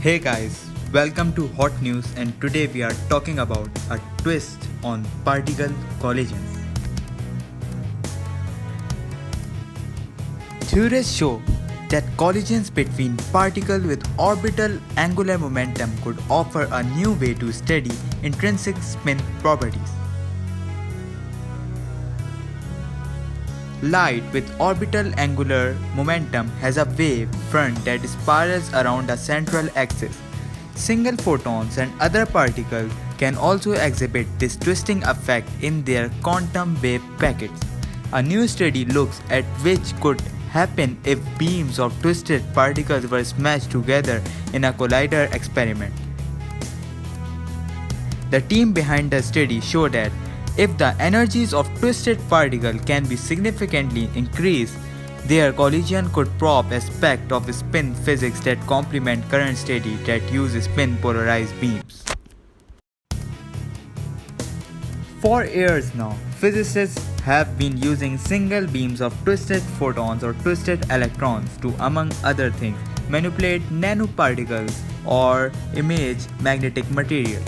Hey guys, welcome to Hot News, and today we are talking about a twist on particle collisions. Theorists show that collisions between particles with orbital angular momentum could offer a new way to study intrinsic spin properties. Light with orbital angular momentum has a wave front that spirals around a central axis. Single photons and other particles can also exhibit this twisting effect in their quantum wave packets. A new study looks at which could happen if beams of twisted particles were smashed together in a collider experiment. The team behind the study showed that if the energies of twisted particles can be significantly increased, their collision could probe aspects of spin physics that complement current studies that use spin polarized beams. For years now, physicists have been using single beams of twisted photons or twisted electrons to, among other things, manipulate nanoparticles or image magnetic material.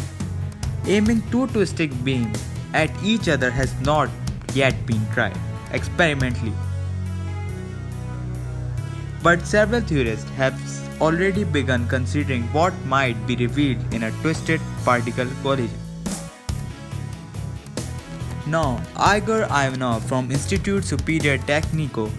Aiming two twisted beams at each other has not yet been tried experimentally. But several theorists have already begun considering what might be revealed in a twisted particle collision. Now, Igor Ivanov from Institute Superior Técnico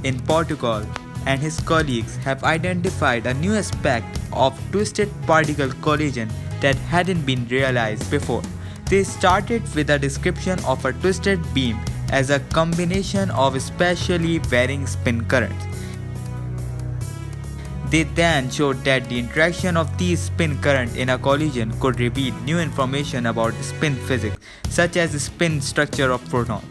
in Portugal and his colleagues have identified a new aspect of twisted particle collision that hadn't been realized before. They started with a description of a twisted beam as a combination of spatially varying spin currents. They then showed that the interaction of these spin currents in a collision could reveal new information about spin physics, such as the spin structure of protons.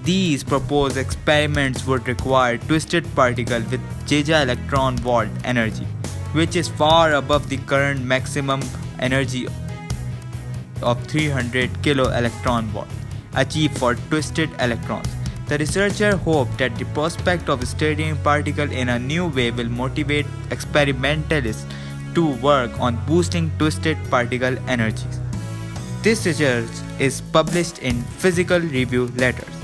These proposed experiments would require twisted particles with giga-electron volt energy, which is far above the current maximum energy of 300 kilo-electron volt achieved for twisted electrons. The researcher hoped that the prospect of studying particles in a new way will motivate experimentalists to work on boosting twisted particle energies. This research is published in Physical Review Letters.